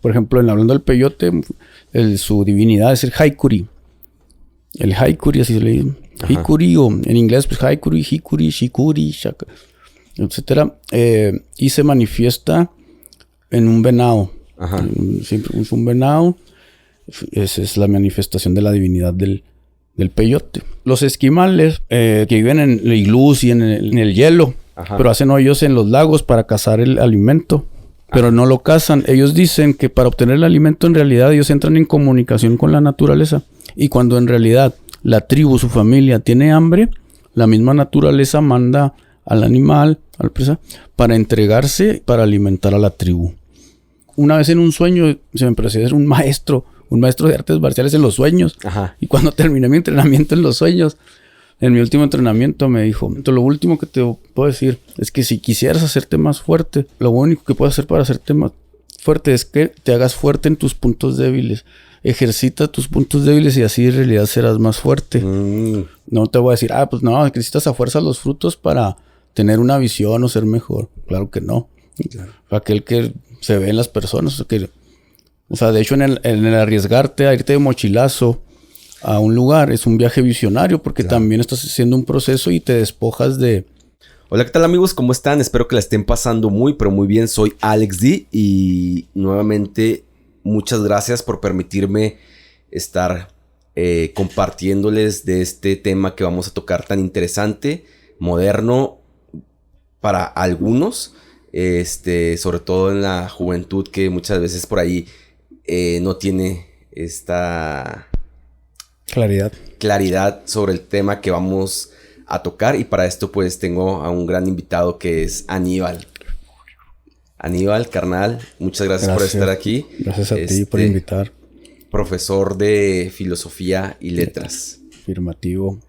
Por ejemplo, hablando del peyote, su divinidad es el Haikuri. El Haikuri, así se le dice. Hikuri, o en inglés, pues Haikuri, Hikuri, Shikuri, Shaka, etcétera. Y se manifiesta en un venado. Siempre es un venado. Esa es la manifestación de la divinidad del peyote. Los esquimales que viven en iglús y en el hielo, pero hacen hoyos en los lagos para cazar el alimento. Pero no lo cazan. Ellos dicen que para obtener el alimento, en realidad, ellos entran en comunicación con la naturaleza. Y cuando en realidad la tribu, su familia, tiene hambre, la misma naturaleza manda al animal, a la presa, para entregarse, para alimentar a la tribu. Una vez en un sueño, se me pareció ser un maestro de artes marciales en los sueños. Y cuando terminé mi entrenamiento en los sueños, en mi último entrenamiento me dijo, lo último que te puedo decir es que si quisieras hacerte más fuerte, lo único que puedes hacer para hacerte más fuerte es que te hagas fuerte en tus puntos débiles. Ejercita tus puntos débiles y así en realidad serás más fuerte. No te voy a decir, pues no, necesitas a fuerza los frutos para tener una visión o ser mejor. Claro que no. Claro. Aquel que se ve en las personas. O sea, de hecho, en el arriesgarte a irte de mochilazo a un lugar es un viaje visionario porque también estás haciendo un proceso y te despojas de... Hola, ¿qué tal amigos? ¿Cómo están? Espero que la estén pasando muy, pero muy bien. Soy Alex D y nuevamente muchas gracias por permitirme estar compartiéndoles de este tema que vamos a tocar tan interesante, moderno para algunos, sobre todo en la juventud que muchas veces por ahí no tiene esta claridad sobre el tema que vamos a tocar, y para esto pues tengo a un gran invitado que es Aníbal. Aníbal, carnal, muchas gracias por estar aquí. Gracias a ti por invitar. Profesor de Filosofía y Letras. Afirmativo.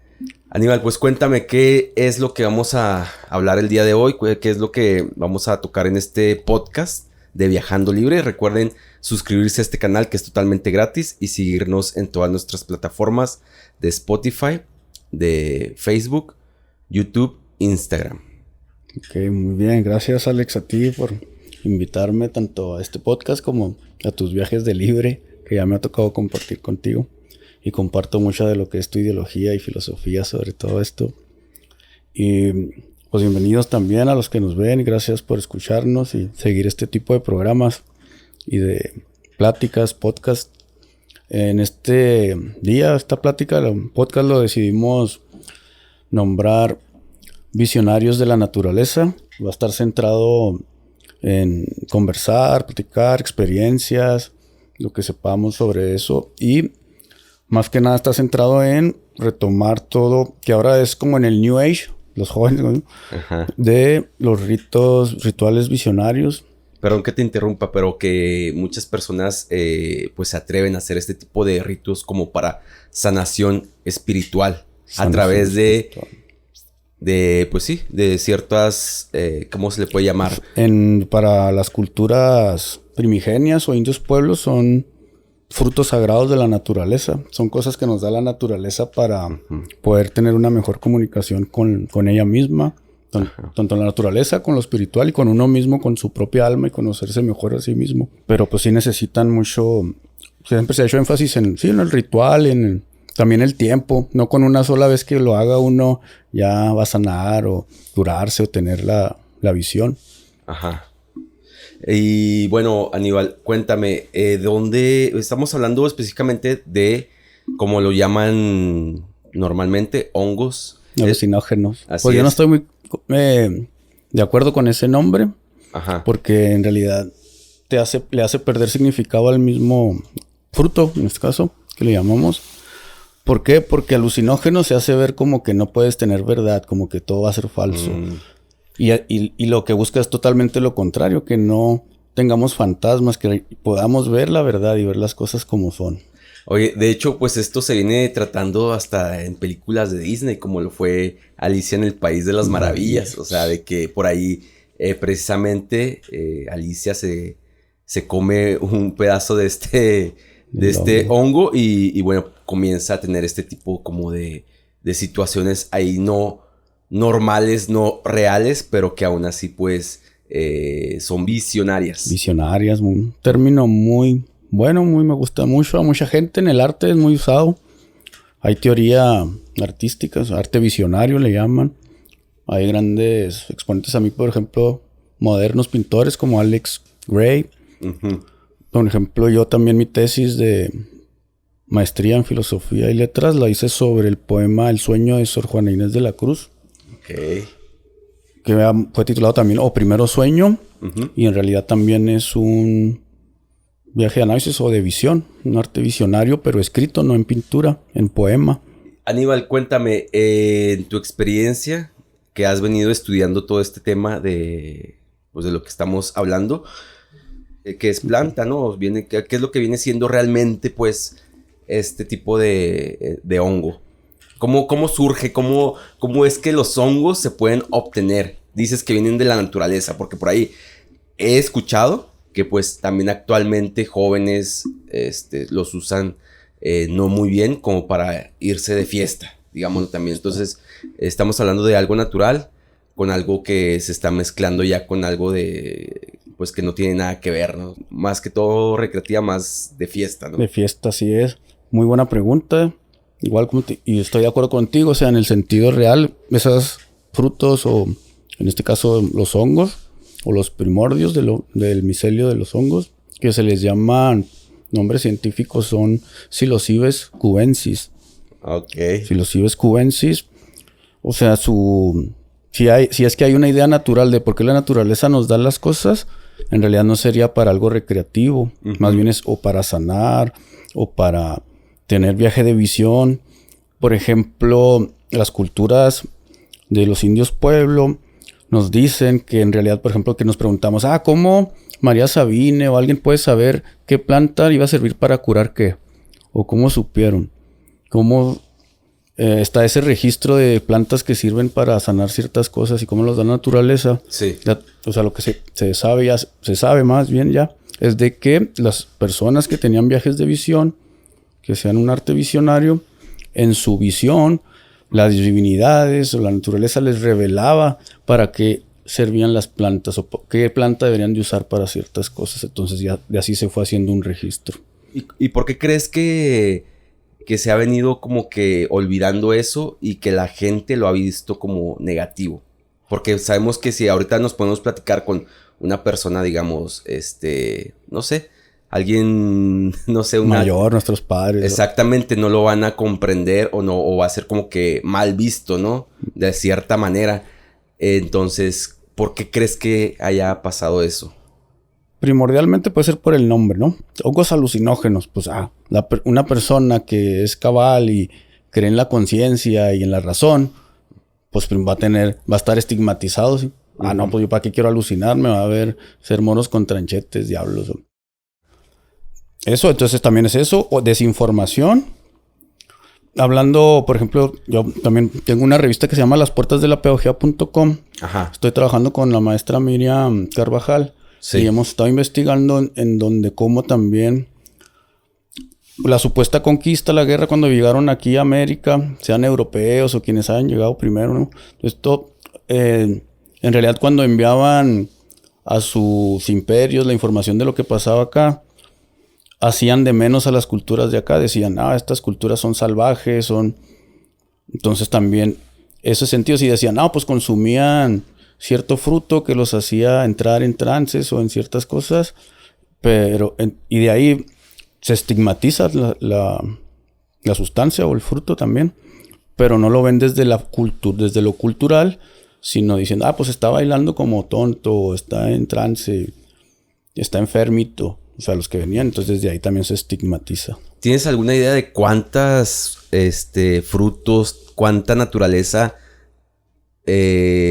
Aníbal, pues cuéntame qué es lo que vamos a hablar el día de hoy, qué es lo que vamos a tocar en este podcast de Viajando Libre. Recuerden suscribirse a este canal que es totalmente gratis y seguirnos en todas nuestras plataformas de Spotify, de Facebook, YouTube, Instagram. Ok, muy bien. Gracias, Alex, a ti por invitarme tanto a este podcast como a tus viajes de libre, que ya me ha tocado compartir contigo. Y comparto mucha de lo que es tu ideología y filosofía sobre todo esto. Y pues bienvenidos también a los que nos ven. Gracias por escucharnos y seguir este tipo de programas y de pláticas, podcast. En este día, esta plática, el podcast lo decidimos nombrar Visionarios de la Naturaleza. Va a estar centrado en conversar, platicar, experiencias, lo que sepamos sobre eso. Y más que nada está centrado en retomar todo, que ahora es como en el New Age, los jóvenes, ¿no? De los rituales visionarios. Perdón que te interrumpa, pero que muchas personas pues se atreven a hacer este tipo de ritos como para sanación espiritual. A través de pues sí, de ciertas, ¿cómo se le puede llamar? Para las culturas primigenias o indios pueblos son frutos sagrados de la naturaleza. Son cosas que nos da la naturaleza para poder tener una mejor comunicación con ella misma. Tanto en la naturaleza, con lo espiritual y con uno mismo, con su propia alma y conocerse mejor a sí mismo. Pero pues sí necesitan mucho... Siempre se ha hecho énfasis en el ritual, también el tiempo. No con una sola vez que lo haga uno ya va a sanar o curarse o tener la visión. Y bueno, Aníbal, cuéntame, ¿dónde estamos hablando específicamente de, como lo llaman normalmente, hongos? Alucinógenos. Pues yo no estoy muy de acuerdo con ese nombre. Porque en realidad le hace perder significado al mismo fruto, en este caso, que le llamamos. ¿Por qué? Porque alucinógeno se hace ver como que no puedes tener verdad, como que todo va a ser falso. Y lo que busca es totalmente lo contrario, que no tengamos fantasmas, que podamos ver la verdad y ver las cosas como son. Oye, de hecho, pues esto se viene tratando hasta en películas de Disney, como lo fue Alicia en el País de las Maravillas. O sea, de que por ahí precisamente Alicia se come un pedazo de este hongo y bueno, comienza a tener este tipo como de situaciones ahí no normales, no reales, pero que aún así pues son visionarias. Visionarias, un término muy bueno, me gusta mucho. A mucha gente en el arte es muy usado. Hay teoría artística, arte visionario le llaman. Hay grandes exponentes a mí, por ejemplo, modernos pintores como Alex Gray. Ujú. Por ejemplo, yo también mi tesis de maestría en filosofía y letras la hice sobre el poema El sueño de Sor Juana Inés de la Cruz. Ok. Que fue titulado también O Primero Sueño. Ujú. Y en realidad también es un viaje de análisis o de visión. Un arte visionario, pero escrito, no en pintura, en poema. Aníbal, cuéntame, en tu experiencia que has venido estudiando todo este tema de, pues, de lo que estamos hablando, que es planta, ¿no? ¿Qué es lo que viene siendo realmente, pues, este tipo de hongo? ¿Cómo surge? ¿Cómo es que los hongos se pueden obtener? Dices que vienen de la naturaleza, porque por ahí he escuchado que pues también actualmente jóvenes los usan no muy bien como para irse de fiesta, digámoslo también. Entonces estamos hablando de algo natural con algo que se está mezclando ya con algo de pues que no tiene nada que ver, ¿no? Más que todo recreativa, más de fiesta, ¿no? De fiesta, así es. Muy buena pregunta. Igual y estoy de acuerdo contigo, o sea, en el sentido real, esos frutos o en este caso los hongos o los primordios del micelio de los hongos, que se les llaman, nombres científicos son Psilocybes cubensis. Ok. Psilocybes cubensis, o sea, si es que hay una idea natural de por qué la naturaleza nos da las cosas, en realidad no sería para algo recreativo, más bien es o para sanar o para tener viaje de visión. Por ejemplo, las culturas de los indios pueblo nos dicen que en realidad, por ejemplo, que nos preguntamos, ¿cómo María Sabine o alguien puede saber qué planta iba a servir para curar qué? O cómo supieron. ¿Cómo está ese registro de plantas que sirven para sanar ciertas cosas y cómo los da la naturaleza? Sí. O sea, lo que se sabe más bien ya es de que las personas que tenían viajes de visión, que sean un arte visionario, en su visión, las divinidades o la naturaleza les revelaba para qué servían las plantas o qué planta deberían de usar para ciertas cosas. Entonces ya de así se fue haciendo un registro. ¿Y por qué crees que se ha venido como que olvidando eso y que la gente lo ha visto como negativo? Porque sabemos que si ahorita nos podemos platicar con una persona, digamos, no sé, alguien, no sé, mayor, nuestros padres. Exactamente, no lo van a comprender o va a ser como que mal visto, ¿no? De cierta manera. Entonces, ¿por qué crees que haya pasado eso? Primordialmente puede ser por el nombre, ¿no? Hongos alucinógenos, pues una persona que es cabal y cree en la conciencia y en la razón, pues va a estar estigmatizado, ¿sí? No, pues yo para qué quiero alucinar, me va a ver ser monos con tranchetes, diablos. Eso, entonces también es eso, o desinformación. Hablando, por ejemplo, yo también tengo una revista que se llama lasportasdelapedagogía.com. Ajá. Estoy trabajando con la maestra Miriam Carvajal. Sí. Y hemos estado investigando en donde cómo también la supuesta conquista, la guerra, cuando llegaron aquí a América, sean europeos o quienes hayan llegado primero, ¿no? Esto, en realidad, cuando enviaban a sus imperios la información de lo que pasaba acá, hacían de menos a las culturas de acá. Decían, estas culturas son salvajes, son... Entonces también, ese sentido, si decían, pues consumían cierto fruto que los hacía entrar en trances o en ciertas cosas, pero y de ahí se estigmatiza la sustancia o el fruto también, pero no lo ven desde desde lo cultural, sino diciendo, pues está bailando como tonto, o está en trance, está enfermito, o sea, los que venían, entonces desde ahí también se estigmatiza. ¿Tienes alguna idea de cuántas frutos, cuánta naturaleza,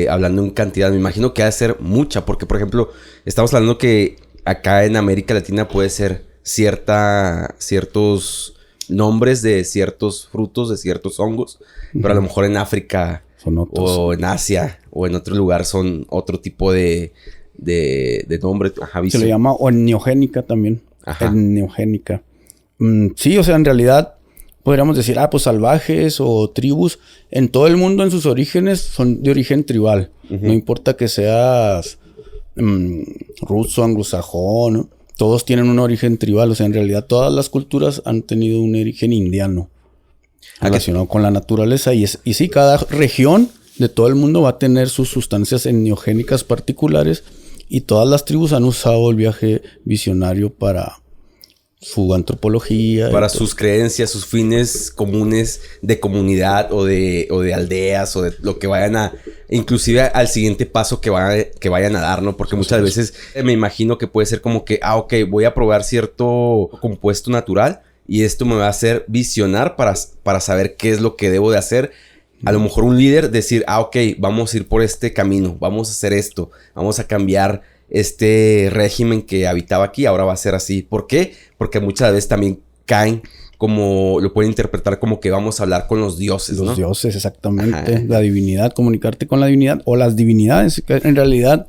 hablando en cantidad? Me imagino que ha de ser mucha, porque por ejemplo, estamos hablando que acá en América Latina puede ser ciertos nombres de ciertos frutos, de ciertos hongos, pero a lo mejor en África son otros, o en Asia o en otro lugar son otro tipo de nombre. Ajá, se le llama enneogénica también. Ajá. Enneogénica. Sí, o sea, en realidad podríamos decir, pues salvajes o tribus en todo el mundo en sus orígenes son de origen tribal. No importa que seas ruso, anglosajón, ¿no? Todos tienen un origen tribal. O sea, en realidad todas las culturas han tenido un origen indiano relacionado con la naturaleza. Y sí, cada región de todo el mundo va a tener sus sustancias enneogénicas particulares. Y todas las tribus han usado el viaje visionario para su antropología. Para sus creencias, sus fines comunes de comunidad o de aldeas o de lo que vayan a... Inclusive al siguiente paso que vayan a dar, ¿no? Porque muchas veces me imagino que puede ser como que... ok, voy a probar cierto compuesto natural y esto me va a hacer visionar para saber qué es lo que debo de hacer. A lo mejor un líder decir... ok, vamos a ir por este camino. Vamos a hacer esto. Vamos a cambiar... este régimen que habitaba aquí ahora va a ser así. ¿Por qué? Porque muchas veces también caen como... lo pueden interpretar como que vamos a hablar con los dioses, ¿no? Los dioses, exactamente. Ajá. La divinidad, comunicarte con la divinidad o las divinidades. En realidad,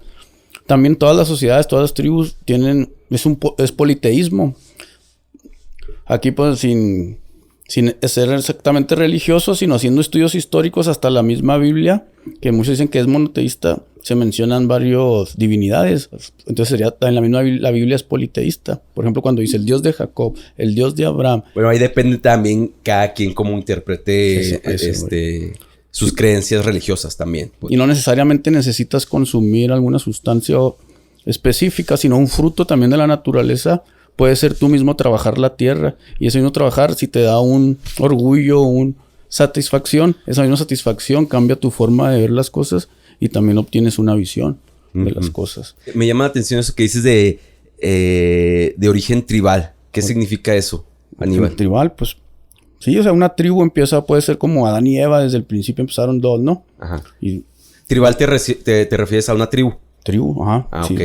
también todas las sociedades, todas las tribus tienen... es politeísmo. Aquí pues sin ser exactamente religioso, sino haciendo estudios históricos, hasta la misma Biblia, que muchos dicen que es monoteísta, se mencionan varias divinidades. Entonces sería en la misma la Biblia es politeísta. Por ejemplo, cuando dice el Dios de Jacob, el Dios de Abraham. Bueno, ahí depende también cada quien cómo interprete sus creencias religiosas también. Y no necesariamente necesitas consumir alguna sustancia específica, sino un fruto también de la naturaleza. Puede ser tú mismo trabajar la tierra. Y ese mismo trabajar, si te da un orgullo, una satisfacción, esa misma satisfacción cambia tu forma de ver las cosas y también obtienes una visión de las cosas. Me llama la atención eso que dices de origen tribal. ¿Qué significa eso, Aníbal? Tribal, pues... sí, o sea, una tribu puede ser como Adán y Eva. Desde el principio empezaron dos, ¿no? Ajá. ¿Tribal te refieres a una tribu? Tribu, ajá. Ah, sí, ok.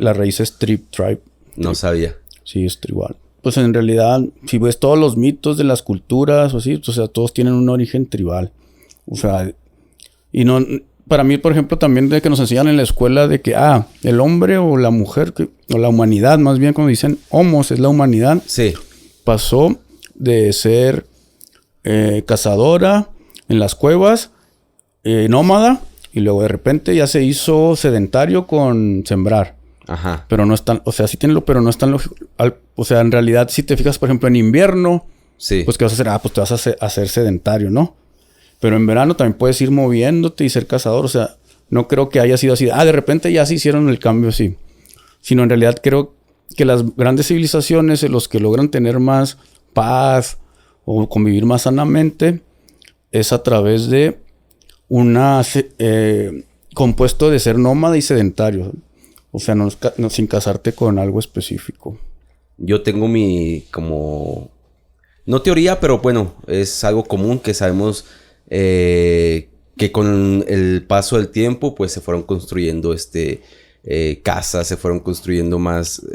La raíz es tribe. No sabía. Sí, es tribal. Pues en realidad, si ves todos los mitos de las culturas o así, o sea, todos tienen un origen tribal. O sea, y no... para mí, por ejemplo, también de que nos enseñan en la escuela de que, el hombre o la mujer, o la humanidad, más bien cuando dicen homos, es la humanidad. Sí. Pasó de ser cazadora en las cuevas, nómada, y luego de repente ya se hizo sedentario con sembrar. Ajá. Pero no es tan... o sea, sí tiene pero no es tan lógico. O sea, en realidad, si te fijas, por ejemplo, en invierno... sí. Pues, ¿qué vas a hacer? Pues te vas a hacer sedentario, ¿no? Pero en verano también puedes ir moviéndote y ser cazador. O sea, no creo que haya sido así. De repente ya se hicieron el cambio así. Sino en realidad creo que las grandes civilizaciones, los que logran tener más paz o convivir más sanamente, es a través de compuesto de ser nómada y sedentario. O sea, no, sin casarte con algo específico. Yo tengo como... no teoría, pero bueno, es algo común que sabemos que con el paso del tiempo, pues se fueron construyendo casas, se fueron construyendo más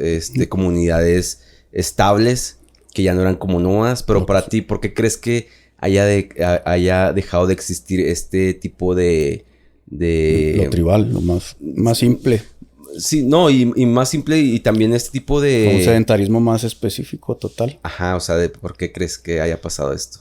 comunidades estables que ya no eran como nómadas. Pero para ti, ¿por qué crees que haya dejado de existir este tipo de... lo tribal, lo más simple. Sí, no, y más simple y también este tipo de... un sedentarismo más específico, total. Ajá, o sea, ¿por qué crees que haya pasado esto?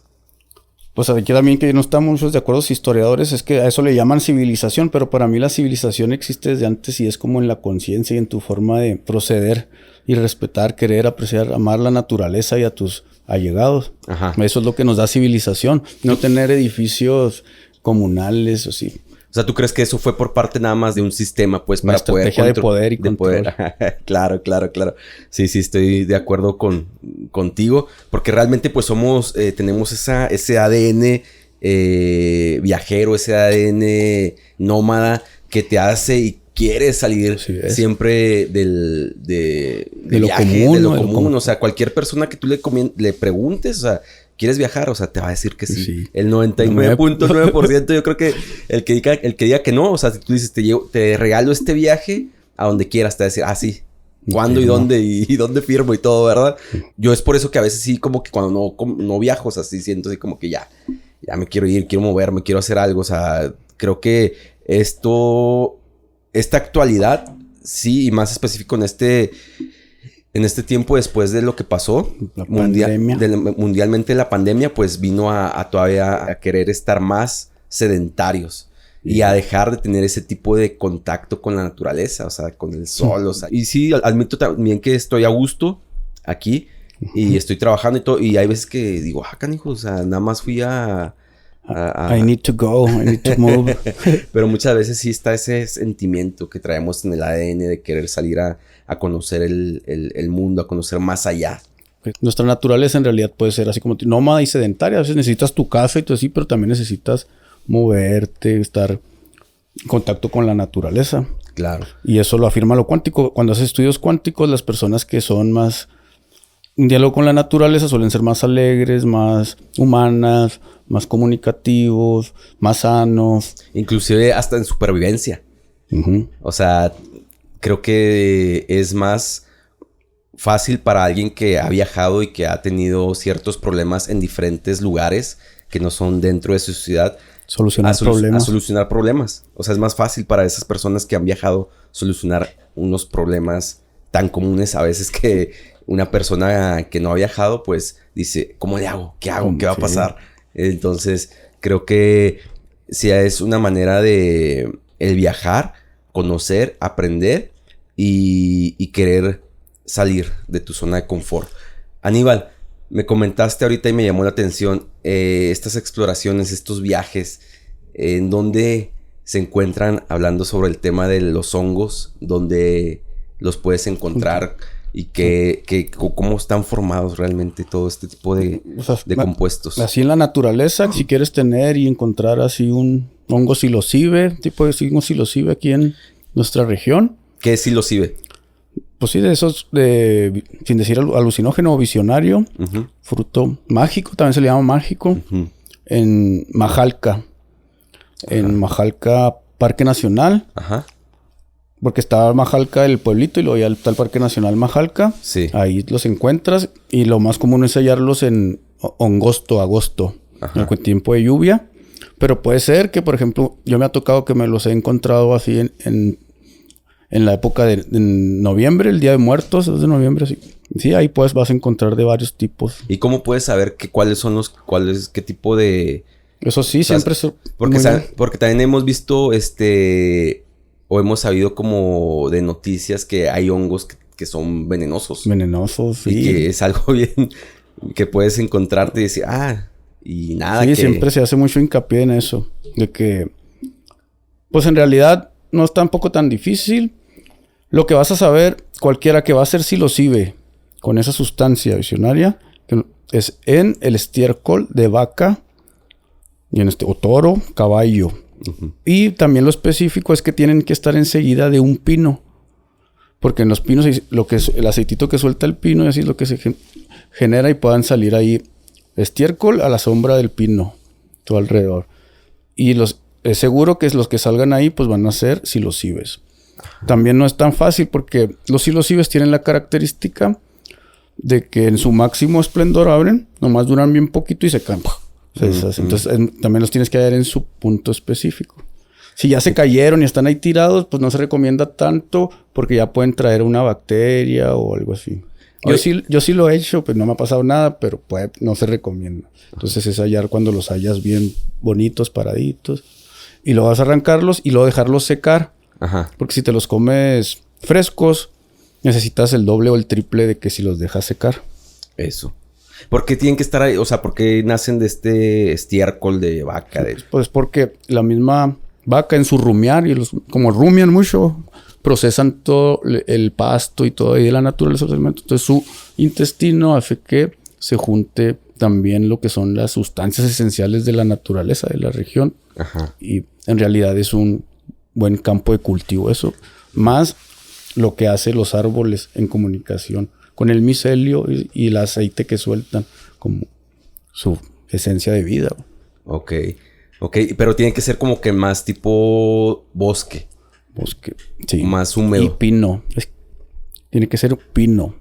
Pues aquí también que no estamos de acuerdo los historiadores, es que a eso le llaman civilización, pero para mí la civilización existe desde antes y es como en la conciencia y en tu forma de proceder y respetar, querer, apreciar, amar la naturaleza y a tus allegados. Ajá. Eso es lo que nos da civilización, no tener edificios comunales o así. O sea, ¿tú crees que eso fue por parte nada más de un sistema, pues, una para poder... estrategia de poder y control. Claro. Sí, estoy de acuerdo contigo. Porque realmente, pues, tenemos ese ADN viajero, ese ADN nómada que te hace y quieres salir siempre de lo viaje, común. De lo común. O sea, cualquier persona que tú le preguntes, o sea... ¿quieres viajar? O sea, te va a decir que sí. El 99.9% yo creo que el que diga que no, o sea, si tú dices, te regalo este viaje a donde quieras, te va a decir, sí. ¿Cuándo y dónde? Y dónde firmo y todo, ¿verdad? Yo es por eso que a veces sí, como que cuando no viajo, o sea, sí siento así como que ya me quiero ir, quiero moverme, quiero hacer algo. O sea, creo que esta actualidad, sí, y más específico en este tiempo después de lo que pasó, mundialmente la pandemia, pues vino a todavía a querer estar más sedentarios. Y a dejar de tener ese tipo de contacto con la naturaleza, o sea, con el sol, o sea. Y sí, admito también que estoy a gusto aquí y estoy trabajando y todo. Y hay veces que digo, canijo, o sea, nada más fui I need to go, I need to move. Pero muchas veces sí está ese sentimiento que traemos en el ADN de querer salir a conocer el mundo, a conocer más allá. Nuestra naturaleza en realidad puede ser así como nómada y sedentaria. A veces necesitas tu casa y todo así, pero también necesitas moverte, estar en contacto con la naturaleza. Claro. Y eso lo afirma lo cuántico. Cuando haces estudios cuánticos, las personas que son más en diálogo con la naturaleza suelen ser más alegres, más humanas, más comunicativos, más sanos. Inclusive hasta en supervivencia. O sea, creo que es más fácil para alguien que ha viajado y que ha tenido ciertos problemas en diferentes lugares que no son dentro de su ciudad. Solucionar problemas. O sea, es más fácil para esas personas que han viajado solucionar unos problemas tan comunes a veces que una persona que no ha viajado, pues dice, ¿cómo le hago? ¿Qué hago? ¿Qué va a pasar? Entonces, creo que sí es una manera de el viajar, conocer, aprender y querer salir de tu zona de confort. Aníbal, me comentaste ahorita y me llamó la atención estas exploraciones, estos viajes, en donde se encuentran hablando sobre el tema de los hongos, donde los puedes encontrar y cómo están formados realmente todo este tipo de compuestos. Así en la naturaleza, si quieres tener y encontrar así un hongo psilocibe, tipo de hongo psilocibe aquí en nuestra región. ¿Qué es psilocibe? Pues sí, de esos, sin decir alucinógeno o visionario, fruto mágico, también se le llama mágico, en Majalca. En Majalca Parque Nacional. Porque está Majalca, el pueblito, y luego ya está el Parque Nacional Majalca. Sí. Ahí los encuentras y lo más común es hallarlos en agosto, en tiempo de lluvia. Pero puede ser que, por ejemplo, yo me ha tocado que me los he encontrado así en la época de noviembre, el Día de Muertos, es de noviembre, sí. Sí, ahí pues vas a encontrar de varios tipos. ¿Y cómo puedes saber qué tipo de...? Eso sí, siempre es... Porque también hemos visto, o hemos sabido como de noticias que hay hongos que son venenosos. Venenosos, sí. Y que es algo bien que puedes encontrarte y decir, y nada. Sí, siempre se hace mucho hincapié en eso. De que, pues en realidad no es tampoco tan difícil. Lo que vas a saber, cualquiera que va a hacer psilocibe con esa sustancia visionaria, que es en el estiércol de vaca y o toro, caballo. Y también lo específico es que tienen que estar enseguida de un pino. Porque en los pinos, lo que es el aceitito que suelta el pino, y así es lo que se genera y puedan salir ahí estiércol a la sombra del pino, todo alrededor. Y es seguro que los que salgan ahí, pues van a ser psilocibes. También no es tan fácil porque los psilocibes tienen la característica de que en su máximo esplendor abren, nomás duran bien poquito y se caen. Entonces también los tienes que hallar en su punto específico. Si ya se cayeron y están ahí tirados, pues no se recomienda tanto porque ya pueden traer una bacteria o algo así. Yo sí lo he hecho, pues no me ha pasado nada, pero no se recomienda. Entonces es hallar cuando los hallas bien bonitos, paraditos. Y luego vas a arrancarlos y luego dejarlos secar. Porque si te los comes frescos, necesitas el doble o el triple de que si los dejas secar. Eso. ¿Por qué tienen que estar ahí? O sea, ¿por qué nacen de este estiércol de vaca? Pues porque la misma vaca en su rumiar, como rumian mucho, procesan todo el pasto y todo ahí de la naturaleza. Entonces su intestino hace que se junte también lo que son las sustancias esenciales de la naturaleza, de la región. Y en realidad es un buen campo de cultivo eso. Más lo que hace los árboles en comunicación con el micelio y el aceite que sueltan como su esencia de vida. Ok, pero tiene que ser como que más tipo bosque. Bosque, sí. Más húmedo. Y pino. Tiene que ser pino.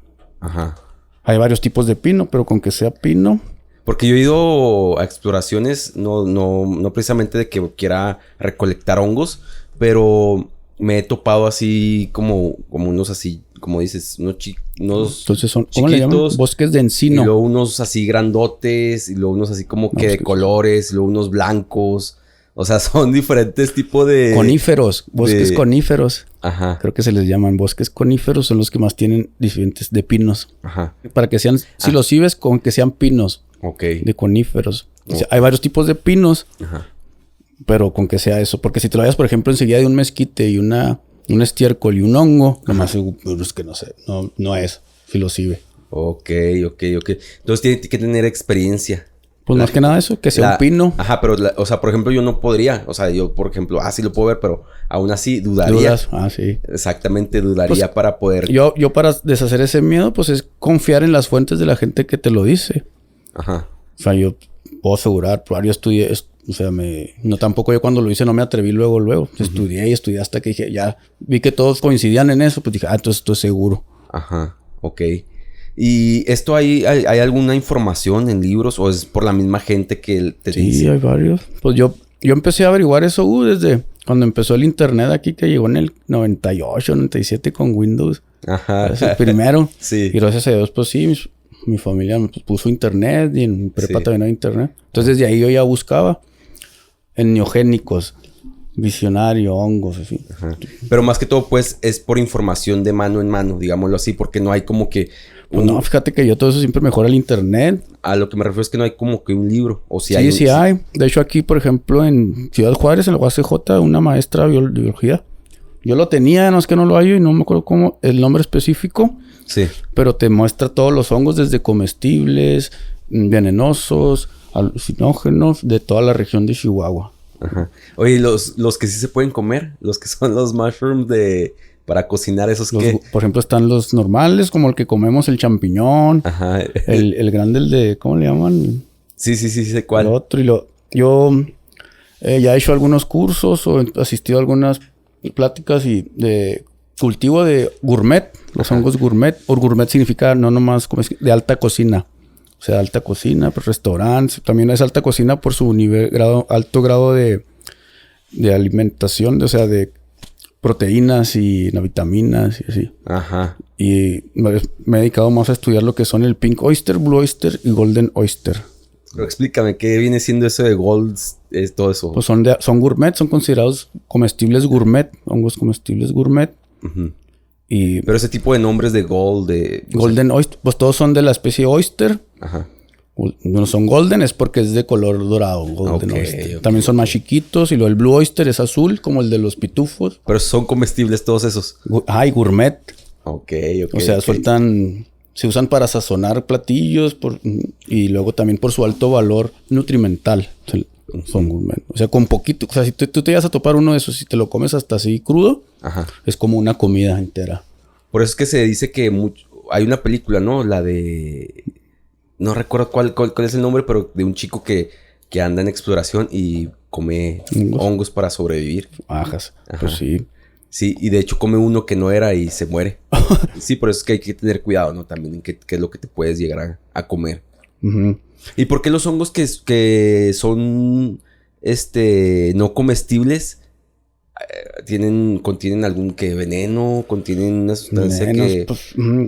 Hay varios tipos de pino, pero con que sea pino. Porque yo he ido a exploraciones, no precisamente de que quiera recolectar hongos, pero me he topado así como unos así, como dices, entonces son, ¿cómo le llaman? Bosques de encino. Y luego unos así grandotes, y luego unos así como que de colores, y luego unos blancos. O sea, son diferentes tipos de... Coníferos, bosques coníferos. Ajá. Creo que se les llaman bosques coníferos, son los que más tienen diferentes de pinos. Ajá. Para que sean, si los ibes, con que sean pinos. Ok. De coníferos. O sea, hay varios tipos de pinos, Ajá. pero con que sea eso. Porque si te lo vayas, por ejemplo, enseguida de un mezquite y un estiércol y un hongo, nomás es que no sé, no es filocibe. Ok. Entonces tiene que tener experiencia. Pues más que nada eso, que sea un pino. Ajá, pero, o sea, por ejemplo, yo no podría. O sea, yo, por ejemplo, sí lo puedo ver, pero aún así dudaría. ¿Dudas? Sí. Exactamente, dudaría Pues, para poder... Yo para deshacer ese miedo, pues es confiar en las fuentes de la gente que te lo dice. Ajá. O sea, yo puedo asegurar, yo estudié, o sea, no tampoco yo cuando lo hice no me atreví luego. Estudié hasta que dije, ya vi que todos coincidían en eso, pues dije, entonces estoy seguro. Ajá, ok. ¿Y esto hay alguna información en libros o es por la misma gente que te dice? Sí, hay varios. Pues yo empecé a averiguar eso desde cuando empezó el internet aquí, que llegó en el 98, 97 con Windows. Ajá. Es el primero. Sí. Y gracias a Dios, pues sí, mi familia me puso internet y en mi prepa también había internet. Entonces desde ahí yo ya buscaba en neogénicos, visionario, hongos, así. Ajá. Pero más que todo, pues, es por información de mano en mano, digámoslo así, porque no hay como que... Pues no, fíjate que yo todo eso siempre mejora el internet. A lo que me refiero es que no hay como que un libro. O si sí hay. De hecho, aquí, por ejemplo, en Ciudad Juárez, en la UACJ, una maestra de biología. Yo lo tenía, no es que no lo hallo y no me acuerdo cómo, el nombre específico. Sí. Pero te muestra todos los hongos, desde comestibles, venenosos, alucinógenos, de toda la región de Chihuahua. Ajá. Oye, los que sí se pueden comer, los que son los mushrooms para cocinar, esos que... Por ejemplo, están los normales, como el que comemos, el champiñón. Ajá. El grande, el de... ¿Cómo le llaman? Sí, sé cuál. El otro. Yo ya he hecho algunos cursos o he asistido a algunas pláticas de cultivo de gourmet. Los hongos gourmet. Por gourmet significa no nomás como de alta cocina. O sea, alta cocina, pues restaurantes. También es alta cocina por su alto grado de alimentación. O sea, de proteínas y vitaminas y así. Ajá. Y me he dedicado más a estudiar lo que son el pink oyster, blue oyster y golden oyster. Pero explícame, ¿qué viene siendo eso de gold? Todo eso. Pues son gourmet, son considerados comestibles gourmet, hongos comestibles gourmet. Uh-huh. Pero ese tipo de nombres de golden oyster, pues todos son de la especie oyster. Ajá. No son golden, es porque es de color dorado. Golden oyster. Okay. También son más chiquitos. Y el blue oyster es azul, como el de los pitufos. Pero son comestibles todos esos. Y gourmet. Ok. O sea, se usan para sazonar platillos y luego también por su alto valor nutrimental. Son gourmet. O sea, con poquito. O sea, si tú te vas a topar uno de esos, si te lo comes hasta así crudo, ajá, es como una comida entera. Por eso es que se dice que hay una película, ¿no? La de... No recuerdo cuál es el nombre, pero de un chico que anda en exploración y come hongos para sobrevivir. Ajas. Ajá. Pues sí. Sí, y de hecho come uno que no era y se muere. Sí, por eso es que hay que tener cuidado, ¿no? También en qué es lo que te puedes llegar a comer. Uh-huh. ¿Y por qué los hongos que son no comestibles contienen algún veneno? ¿Contienen una sustancia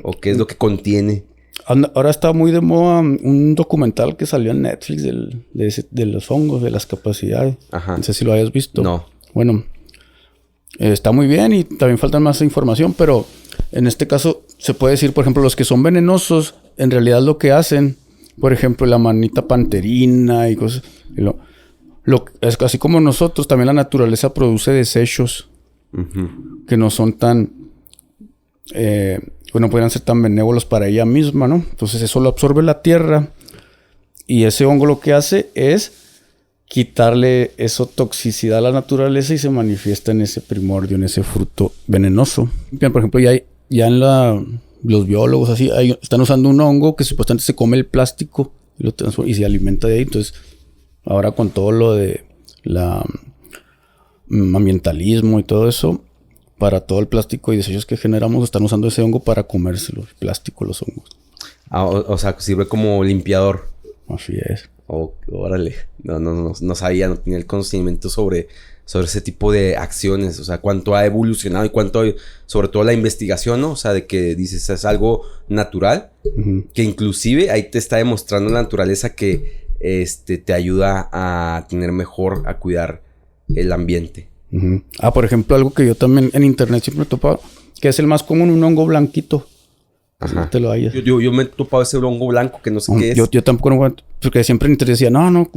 o qué es lo que contiene? Ahora está muy de moda un documental que salió en Netflix de los hongos, de las capacidades. Ajá. No sé si lo hayas visto. No. Bueno, está muy bien y también falta más información, pero en este caso se puede decir, por ejemplo, los que son venenosos, en realidad lo que hacen, por ejemplo, la manita panterina y cosas. Es así como nosotros, también la naturaleza produce desechos uh-huh, que no son tan... no podrían ser tan benévolos para ella misma, ¿no? Entonces eso lo absorbe la tierra y ese hongo lo que hace es quitarle esa toxicidad a la naturaleza y se manifiesta en ese primordio, en ese fruto venenoso. Bien, por ejemplo, ya en los biólogos así están usando un hongo que supuestamente se come el plástico y se alimenta de ahí. Entonces, ahora con todo lo de ambientalismo y todo eso, para todo el plástico y desechos que generamos, están usando ese hongo para comérselo, el plástico, los hongos. O sea, sirve como limpiador. Así es. Órale. No sabía, no tenía el conocimiento sobre ese tipo de acciones. O sea, cuánto ha evolucionado y cuánto, sobre todo la investigación, ¿no? O sea, de que dices, es algo natural. Uh-huh. Que inclusive ahí te está demostrando la naturaleza que te ayuda a tener a cuidar el ambiente. Uh-huh. Por ejemplo, algo que yo también en internet siempre he topado, que es el más común, un hongo blanquito. Ajá. Si te lo hayas. Yo me he topado ese hongo blanco que no sé qué es. Yo tampoco, porque siempre en internet decía, no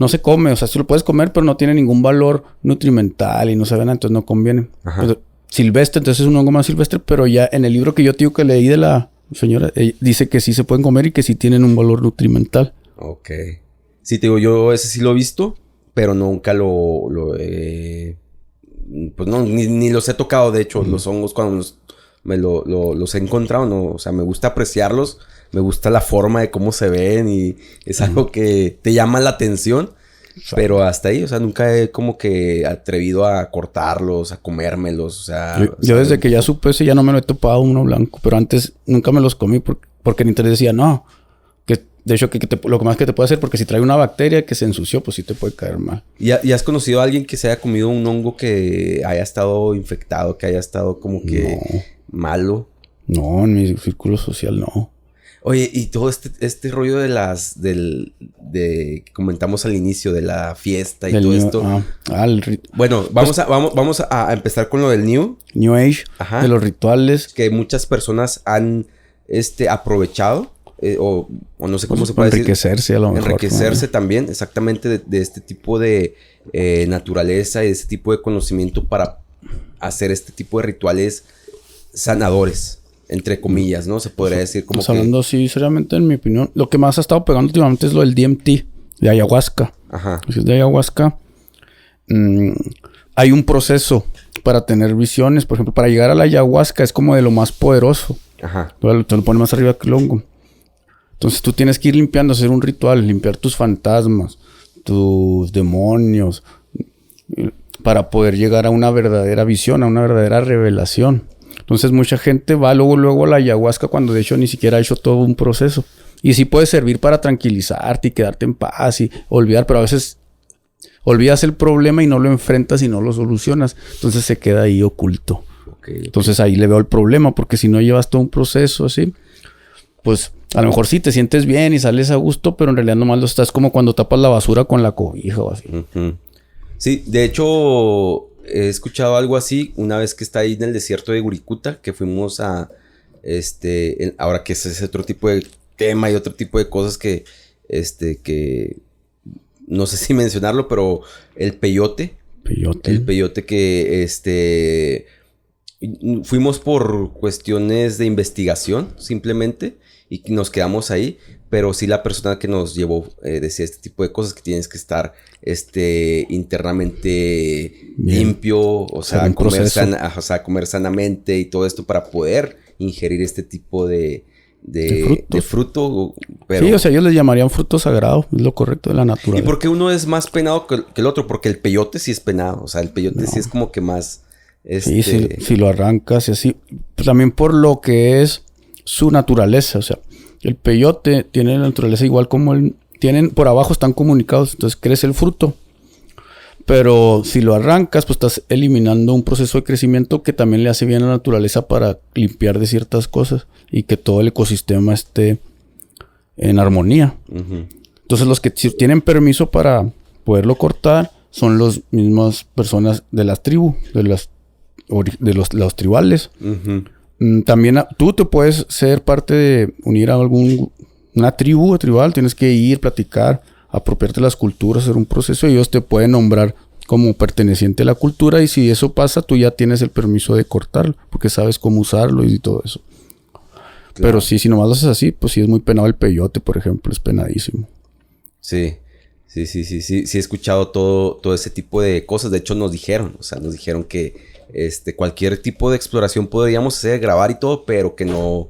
se come. O sea, sí lo puedes comer, pero no tiene ningún valor nutrimental y no sabe nada, entonces no conviene. Pues, silvestre, entonces es un hongo más silvestre, pero ya en el libro que yo digo que leí de la señora, dice que sí se pueden comer y que sí tienen un valor nutrimental. Ok. Sí, te digo, yo ese sí lo he visto, pero nunca pues no, ni los he tocado, de hecho, los hongos cuando los he encontrado, no, o sea, me gusta apreciarlos, me gusta la forma de cómo se ven y es algo que te llama la atención, pero hasta ahí, o sea, nunca he como que atrevido a cortarlos, a comérmelos, o sea... Yo desde que ya supe ese ya no me lo he topado uno blanco, pero antes nunca me los comí porque en internet decía, no, que de hecho lo que más que te puede hacer, porque si trae una bacteria que se ensució, pues sí te puede caer mal. ¿Y has conocido a alguien que se haya comido un hongo que haya estado infectado, que haya estado como que malo? No, en mi círculo social no. Oye, y todo este rollo que comentamos al inicio de la fiesta y todo esto. Bueno, vamos a empezar con lo del New Age, de los rituales. Que muchas personas han aprovechado. O no sé cómo se puede enriquecerse decir. A lo mejor. Enriquecerse también, exactamente, de este tipo de naturaleza y de este tipo de conocimiento para hacer este tipo de rituales sanadores, entre comillas, ¿no? Se podría decir como pues hablando así, seriamente, en mi opinión, lo que más ha estado pegando últimamente es lo del DMT, de ayahuasca. Ajá. De ayahuasca, hay un proceso para tener visiones. Por ejemplo, para llegar a la ayahuasca es como de lo más poderoso. Ajá. Te lo pone más arriba que el hongo. Entonces tú tienes que ir limpiando, hacer un ritual, limpiar tus fantasmas, tus demonios, para poder llegar a una verdadera visión, a una verdadera revelación. Entonces mucha gente va luego a la ayahuasca cuando de hecho ni siquiera ha hecho todo un proceso. Y sí puede servir para tranquilizarte y quedarte en paz y olvidar, pero a veces olvidas el problema y no lo enfrentas y no lo solucionas. Entonces se queda ahí oculto. Okay. Entonces ahí le veo el problema, porque si no llevas todo un proceso así, pues a lo mejor sí te sientes bien y sales a gusto, pero en realidad nomás lo estás como cuando tapas la basura con la cobija o así. Uh-huh. Sí, de hecho he escuchado algo así una vez que está ahí en el desierto de Guricuta, que fuimos a ahora que ese es otro tipo de tema y otro tipo de cosas que no sé si mencionarlo, pero el peyote. El peyote que fuimos por cuestiones de investigación simplemente y nos quedamos ahí, pero sí la persona que nos llevó decía este tipo de cosas, que tienes que estar internamente limpio, o sea, comer sanamente y todo esto para poder ingerir este tipo de fruto. Pero... Sí, o sea, ellos le llamarían fruto sagrado, es lo correcto de la naturaleza. ¿Y por qué uno es más penado que el otro? Porque el peyote sí es penado, o sea, el peyote sí es como que más... Sí, si lo arrancas y así. Pues también por lo que es su naturaleza, o sea, el peyote tiene la naturaleza igual como por abajo están comunicados, entonces crece el fruto. Pero si lo arrancas, pues estás eliminando un proceso de crecimiento que también le hace bien a la naturaleza para limpiar de ciertas cosas y que todo el ecosistema esté en armonía. Uh-huh. Entonces los que tienen permiso para poderlo cortar son las mismas personas de las tribus, de los tribales. Uh-huh. También tú te puedes ser parte de unir a una tribu tribal, tienes que ir, platicar, apropiarte de las culturas, hacer un proceso y ellos te pueden nombrar como perteneciente a la cultura, y si eso pasa, tú ya tienes el permiso de cortarlo, porque sabes cómo usarlo y todo eso. Claro. Pero sí, si nomás lo haces así, pues sí es muy penado el peyote, por ejemplo, es penadísimo. Sí he escuchado todo ese tipo de cosas. De hecho nos dijeron que cualquier tipo de exploración podríamos hacer, grabar y todo, pero que no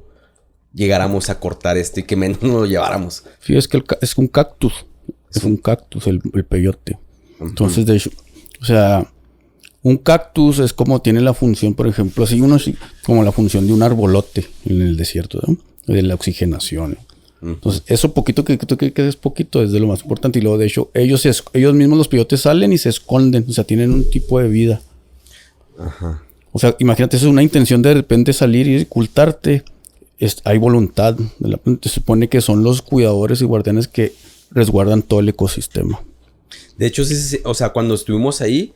llegáramos a cortar esto y que menos nos lo lleváramos. Sí, es que es un cactus. Es un cactus el peyote. Uh-huh. Entonces, de hecho, o sea, un cactus es como tiene la función, por ejemplo, así como la función de un arbolote en el desierto, ¿no? De la oxigenación. Uh-huh. Entonces, eso poquito que es poquito es de lo más importante. Y luego, de hecho, ellos mismos los peyotes salen y se esconden. O sea, tienen un tipo de vida. Ajá. O sea, imagínate, eso es una intención de repente salir y ocultarte. Hay voluntad. Se supone que son los cuidadores y guardianes que resguardan todo el ecosistema. De hecho, sí, o sea, cuando estuvimos ahí,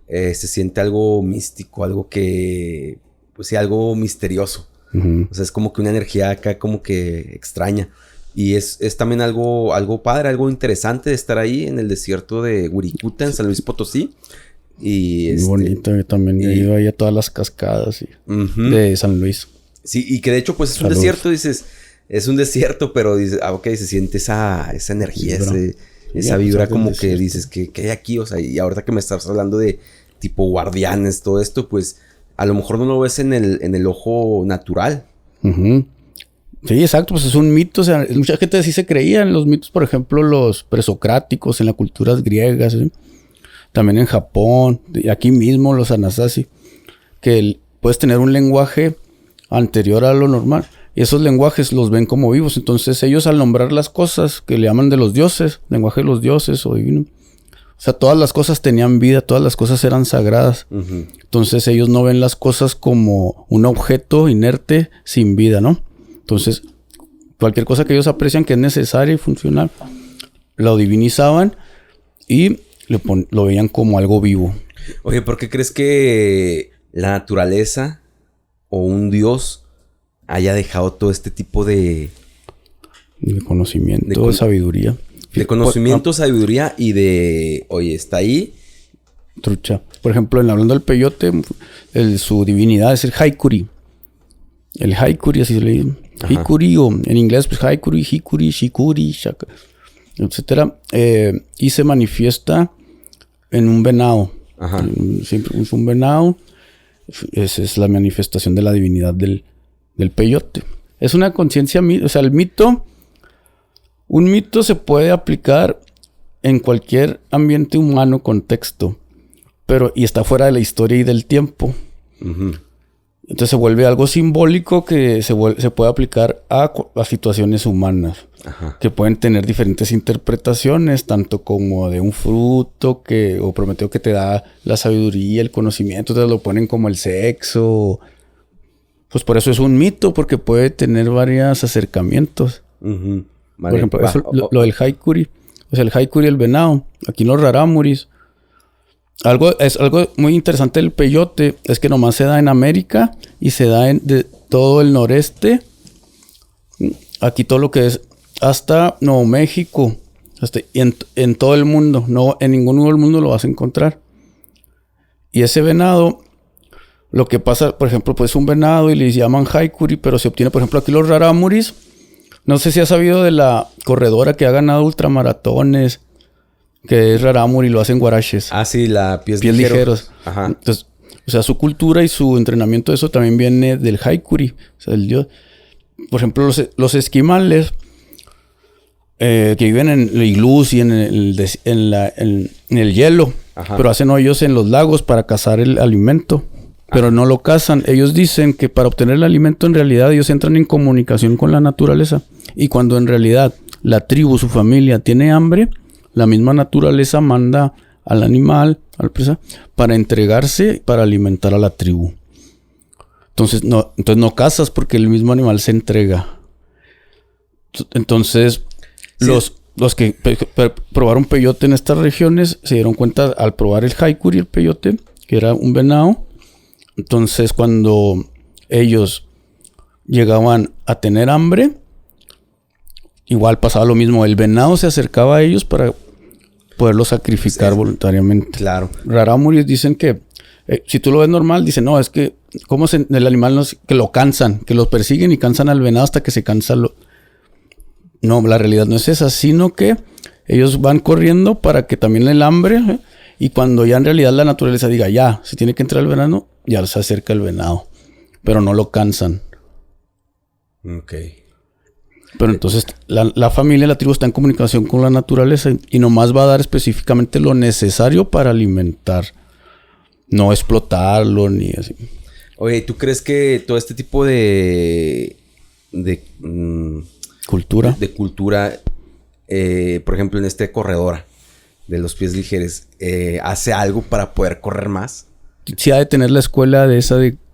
se siente algo místico, algo que, pues sí, algo misterioso. O sea, es como que una energía acá como que extraña. Y es también algo padre, algo interesante de estar ahí en el desierto de Wirikuta, en San Luis Potosí. Y muy bonito. Yo también he ido ahí a todas las cascadas de San Luis. Sí, y que de hecho, pues es un desierto, dices, es un desierto, pero dices, ok, se siente esa energía, esa vibra como que dices, ¿qué hay aquí? O sea, y ahorita que me estás hablando de tipo guardianes, todo esto, pues a lo mejor no lo ves en el ojo natural. Sí, exacto, pues es un mito. O sea, mucha gente sí se creía en los mitos, por ejemplo, los presocráticos, en las culturas griegas, ¿sí? También en Japón, y aquí mismo los Anasazi, que puedes tener un lenguaje anterior a lo normal. Y esos lenguajes los ven como vivos. Entonces ellos al nombrar las cosas que le llaman de los dioses, lenguaje de los dioses o divino. O sea, todas las cosas tenían vida, todas las cosas eran sagradas. Entonces ellos no ven las cosas como un objeto inerte sin vida, ¿no? Entonces, cualquier cosa que ellos aprecian que es necesaria y funcional, lo divinizaban y lo veían como algo vivo. Oye, ¿por qué crees que la naturaleza o un dios haya dejado todo este tipo de conocimiento, de sabiduría? De conocimiento, sabiduría y de... Oye, está ahí. Trucha. Por ejemplo, hablando del peyote, su divinidad es el Haikuri. El Haikuri, así se le dice. Hikuri, o en inglés, pues Haikuri, Hikuri, Shikuri, Shaka, etcétera. Y se manifiesta en un venado. Siempre es un venado. Esa es la manifestación de la divinidad del peyote. Es una conciencia, o sea, el mito... Un mito se puede aplicar en cualquier ambiente humano, contexto, y está fuera de la historia y del tiempo. Entonces se vuelve algo simbólico que se puede aplicar a situaciones humanas, que pueden tener diferentes interpretaciones, tanto como de un fruto o Prometeo que te da la sabiduría, el conocimiento, entonces lo ponen como el sexo. Pues por eso es un mito, porque puede tener varios acercamientos. Vale, por ejemplo, lo del Haikuri. O sea, el Haikuri, el venado. Aquí en los Raramuris. Algo muy interesante del peyote es que nomás se da en América y se da de todo el noreste. Aquí todo lo que es hasta Nuevo México. Y en todo el mundo. No, en ningún lugar del mundo lo vas a encontrar. Y ese venado, lo que pasa, por ejemplo, pues un venado y le llaman Haikuri, pero se obtiene, por ejemplo, aquí los Raramuris. No sé si has sabido de la corredora que ha ganado ultramaratones, que es Raramuri y lo hacen guaraches. Ah, sí, la pies ligeros. Entonces, o sea, su cultura y su entrenamiento, eso también viene del Haikuri. O sea, el dios. Por ejemplo, los esquimales que viven en iglús y en el hielo, pero hacen hoyos en los lagos para cazar el alimento. Pero no lo cazan. Ellos dicen que para obtener el alimento, en realidad, ellos entran en comunicación con la naturaleza. Y cuando en realidad la tribu, su familia, tiene hambre, la misma naturaleza manda al animal, al presa, para entregarse, para alimentar a la tribu. Entonces no cazas porque el mismo animal se entrega. Entonces, sí. Los que probaron peyote en estas regiones se dieron cuenta al probar el Haikuri, el peyote, que era un venado. Entonces, cuando ellos llegaban a tener hambre, igual pasaba lo mismo. El venado se acercaba a ellos para poderlo sacrificar voluntariamente. Claro. Raramuris dicen que, si tú lo ves normal, dicen, no, es que, el animal que lo cansan, que los persiguen y cansan al venado hasta que se cansa. No, la realidad no es esa, sino que ellos van corriendo para que también el hambre, y cuando ya en realidad la naturaleza diga, ya, se tiene que entrar el venado, ya se acerca el venado. Pero no lo cansan. Ok. Pero entonces la familia, la tribu está en comunicación con la naturaleza y nomás va a dar específicamente lo necesario para alimentar. No explotarlo ni así. Oye, ¿tú crees que todo este tipo de cultura? De cultura, por ejemplo, en este corredora de los pies ligeros, ¿hace algo para poder correr más? Sí, ha de tener la escuela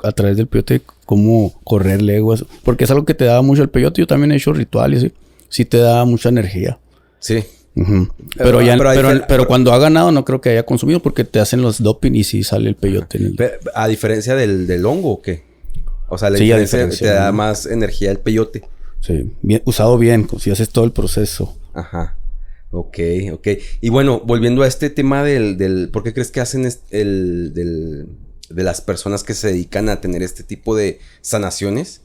a través del peyote, cómo correr leguas. Porque es algo que te da mucho el peyote. Yo también he hecho rituales, ¿sí? Sí te da mucha energía. Sí. Ujú. Pero cuando ha ganado no creo que haya consumido porque te hacen los doping y sí sale el peyote. A diferencia del hongo, ¿o qué? O sea, la Sí, diferencia te da más energía el peyote. Sí, bien, usado bien, si haces todo el proceso. Ajá. Ok. Y bueno, volviendo a este tema ¿por qué crees que hacen de las personas que se dedican a tener este tipo de sanaciones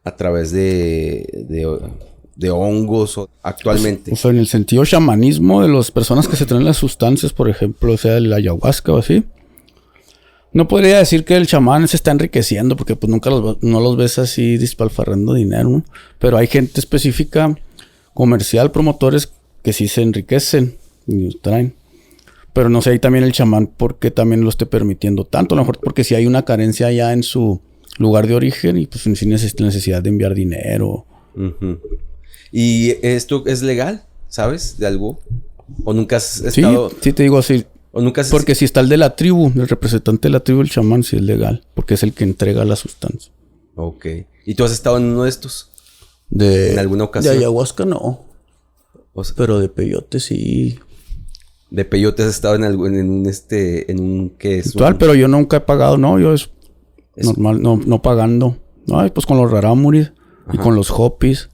a través de hongos actualmente? O sea, en el sentido chamanismo de las personas que se traen las sustancias, por ejemplo, o sea, el ayahuasca o así. No podría decir que el chamán se está enriqueciendo porque pues nunca no los ves así despilfarrando dinero, ¿no? Pero hay gente específica, comercial, promotores que sí se enriquecen y los traen. Pero no sé, ahí también el chamán porque también lo esté permitiendo tanto. A lo mejor porque si hay una carencia ya en su lugar de origen y pues sin necesidad de enviar dinero. Uh-huh. ¿Y esto es legal? ¿Sabes? ¿De algo? ¿O nunca has estado...? Sí, te digo así. ¿O nunca has... Porque si está el de la tribu, el representante de la tribu, el chamán, sí es legal. Porque es el que entrega la sustancia. Ok. ¿Y tú has estado en uno de estos? ¿En alguna ocasión? De ayahuasca no. O sea, pero de peyote sí. De peyote has estado en un ¿qué es? Actual, pero yo nunca he pagado, no, yo es normal, no pagando. Ay, pues con los rarámuris y con los hopis.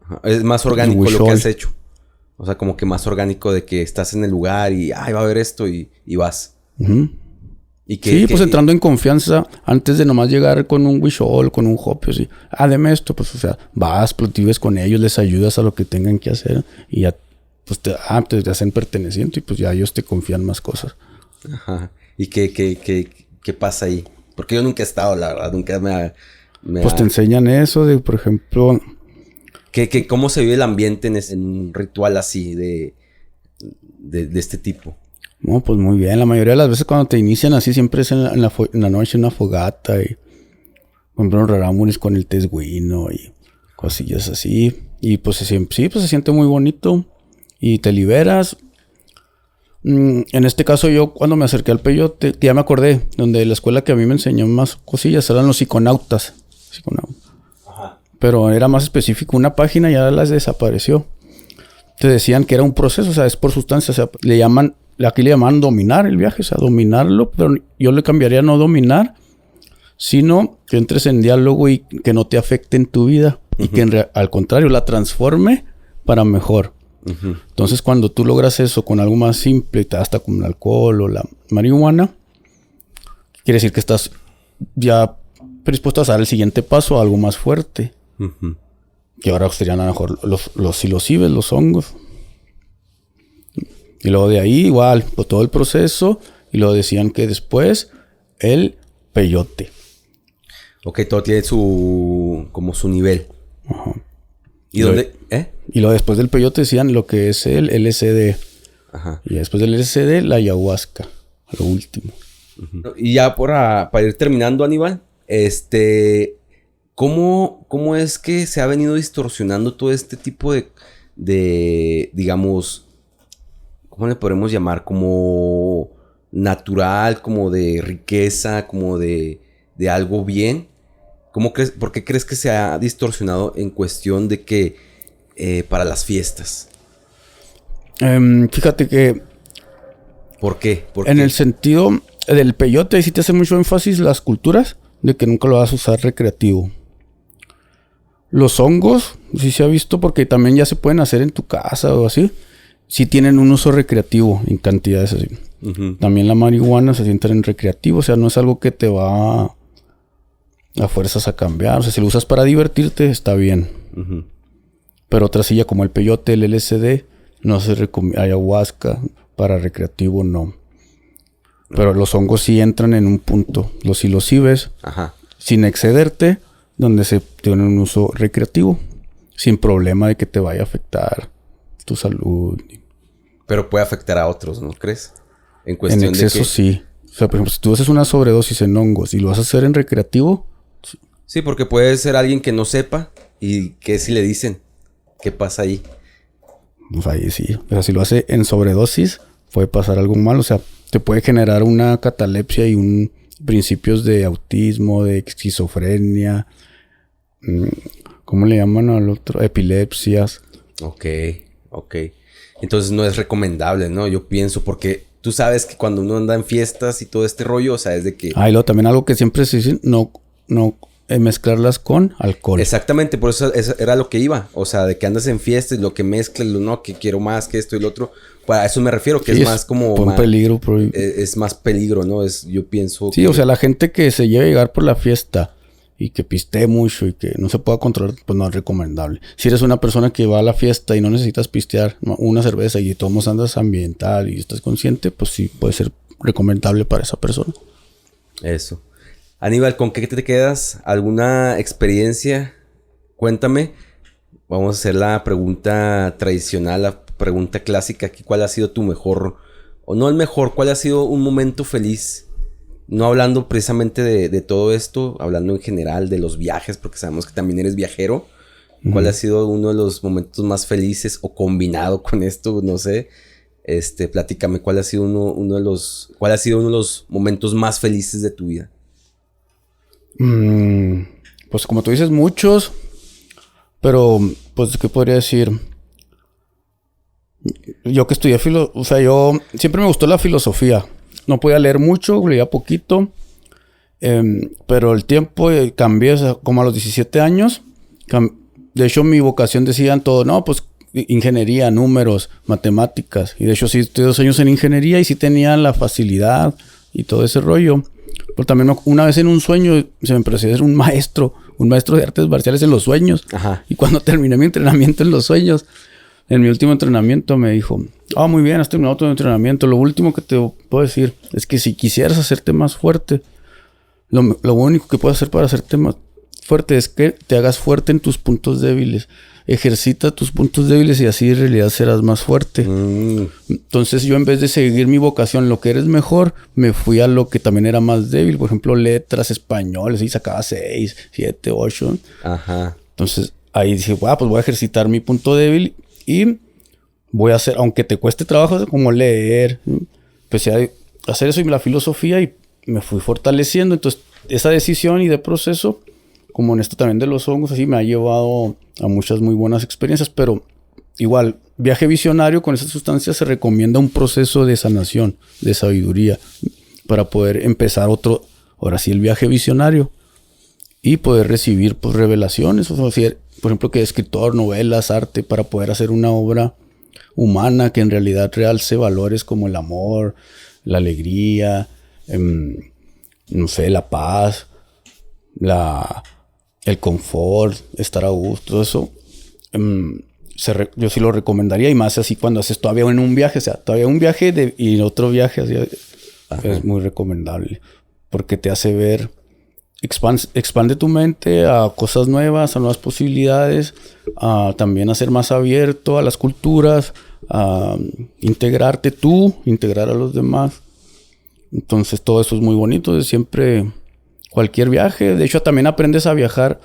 Ajá. Es más orgánico lo que has hecho. O sea, como que más orgánico de que estás en el lugar y va a haber esto y vas. Uh-huh. ¿Y pues entrando en confianza antes de nomás llegar con un wishol, con un hopi, así. Deme esto, pues, o sea, vas, platives con ellos, les ayudas a lo que tengan que hacer y ya, pues, te hacen perteneciente y pues ya ellos te confían más cosas. Ajá. ¿Y qué pasa ahí? Porque yo nunca he estado, la verdad, nunca Pues te enseñan eso de, por ejemplo... ¿Cómo se vive el ambiente en un ritual así de este tipo? No, pues muy bien. La mayoría de las veces cuando te inician así siempre es en la noche una fogata y... Por ejemplo, rarámuris con el tesguino y cosillas así. Y pues sí, pues se siente muy bonito y te liberas. En este caso yo cuando me acerqué al peyote, ya me acordé, donde la escuela que a mí me enseñó más cosillas eran los psiconautas. Ajá. Pero era más específico, una página ya las desapareció. Te decían que era un proceso, o sea, es por sustancia, o sea, aquí le llaman dominar el viaje, o sea, dominarlo, pero yo le cambiaría no dominar, sino que entres en diálogo y que no te afecte en tu vida. Uh-huh. Y que al contrario la transforme para mejor. Uh-huh. Entonces cuando tú logras eso con algo más simple, hasta con el alcohol o la marihuana, quiere decir que estás ya predispuesto a dar el siguiente paso a algo más fuerte. Uh-huh. Que ahora serían a lo mejor los psilocibes, los hongos. Y luego de ahí igual, pues, todo el proceso. Y luego decían que después el peyote. Ok, todo tiene su nivel. Ajá. ¿Y dónde? Y luego después del peyote decían lo que es el LSD. Ajá. Y después del LSD la ayahuasca. Lo último. Uh-huh. Y ya para ir terminando, Aníbal. ¿Cómo es que se ha venido distorsionando todo este tipo de digamos, ¿cómo le podemos llamar? Como natural, como de riqueza, como de algo bien. ¿Por qué crees que se ha distorsionado en cuestión de que para las fiestas? Fíjate que... ¿Por qué? En el sentido del peyote, sí te hace mucho énfasis las culturas de que nunca lo vas a usar recreativo. Los hongos, sí se ha visto porque también ya se pueden hacer en tu casa o así. Sí tienen un uso recreativo en cantidades así. Uh-huh. También la marihuana se siente en recreativo. O sea, no es algo que te va a fuerzas a cambiar. O sea, si lo usas para divertirte, está bien. Uh-huh. Pero otra silla como el peyote, el LSD, no se recomienda. Ayahuasca, para recreativo no. Pero los hongos sí entran en un punto. Los psilocibes, ajá, sin excederte, donde se tiene un uso recreativo, sin problema de que te vaya a afectar tu salud. Pero puede afectar a otros, ¿no crees? En cuestión en exceso, de que... sí. O sea, por ejemplo, si tú haces una sobredosis en hongos y lo vas a hacer en recreativo... Sí, porque puede ser alguien que no sepa y que si le dicen qué pasa ahí. Pues ahí sí. O sea, si lo hace en sobredosis, puede pasar algo mal. O sea, te puede generar una catalepsia y principios de autismo, de esquizofrenia... ¿Cómo le llaman al otro? Epilepsias. Ok. Entonces no es recomendable, ¿no? Yo pienso, porque tú sabes que cuando uno anda en fiestas y todo este rollo, o sea, es de que... Ah, y luego también algo que siempre se dice, no mezclarlas con alcohol. Exactamente, por eso era lo que iba. O sea, de que andas en fiestas, lo que mezclas, no, que quiero más que esto y lo otro. Pues a eso me refiero, que Sí, es más como... un peligro. Es más peligro, ¿no? Yo pienso Sí, que... o sea, la gente que se lleve a llegar por la fiesta y que pistee mucho y que no se pueda controlar, pues no es recomendable. Si eres una persona que va a la fiesta y no necesitas pistear una cerveza y todos andas ambiental y estás consciente, pues sí puede ser recomendable para esa persona. Eso. Aníbal, ¿con qué te quedas? ¿Alguna experiencia? Cuéntame. Vamos a hacer la pregunta tradicional, la pregunta clásica. ¿Cuál ha sido tu mejor, o no el mejor, cuál ha sido un momento feliz? No hablando precisamente de todo esto, hablando en general de los viajes, porque sabemos que también eres viajero. ¿Cuál ha sido uno de los momentos más felices o combinado con esto? No sé. Platícame, ¿cuál ha sido uno de los momentos más felices de tu vida? Pues como tú dices, muchos. Pero, pues, ¿qué podría decir? Yo que estudié o sea, yo siempre me gustó la filosofía. No podía leer mucho, leía poquito. Pero el tiempo cambié, o sea, como a los 17 años. De hecho, mi vocación decían todo, no, pues ingeniería, números, matemáticas. Y de hecho, sí, estudié 2 años en ingeniería y sí tenía la facilidad y todo ese rollo. Pero también una vez en un sueño se me empezó a ser un maestro de artes marciales en los sueños. Ajá. Y cuando terminé mi entrenamiento en los sueños, en mi último entrenamiento me dijo, muy bien, has terminado tu entrenamiento. Lo último que te puedo decir es que si quisieras hacerte más fuerte, lo único que puedes hacer para hacerte más fuerte es que te hagas fuerte en tus puntos débiles. Ejercita tus puntos débiles y así en realidad serás más fuerte. Entonces yo, en vez de seguir mi vocación, lo que eres mejor, me fui a lo que también era más débil. Por ejemplo, letras, español, y sacaba 6, 7, 8. Ajá. Entonces ahí dije, pues voy a ejercitar mi punto débil y voy a hacer, aunque te cueste trabajo, como leer. Empecé a hacer eso y la filosofía y me fui fortaleciendo. Entonces esa decisión y de proceso, como en esto también de los hongos, así me ha llevado a muchas muy buenas experiencias. Pero igual, viaje visionario, con esas sustancias se recomienda un proceso de sanación, de sabiduría, para poder empezar ahora sí, el viaje visionario y poder recibir pues revelaciones. O sea, por ejemplo, que escritor, novelas, arte, para poder hacer una obra humana que en realidad realce valores como el amor, la alegría, no sé, la paz, el confort, estar a gusto, todo eso. Yo sí lo recomendaría, y más así cuando haces todavía en un viaje, o sea, todavía un viaje y otro viaje, así, es muy recomendable, porque te hace ver, expande tu mente a cosas nuevas, a nuevas posibilidades, también a ser más abierto a las culturas, a integrarte integrar a los demás. Entonces todo eso es muy bonito, siempre, cualquier viaje. De hecho, también aprendes a viajar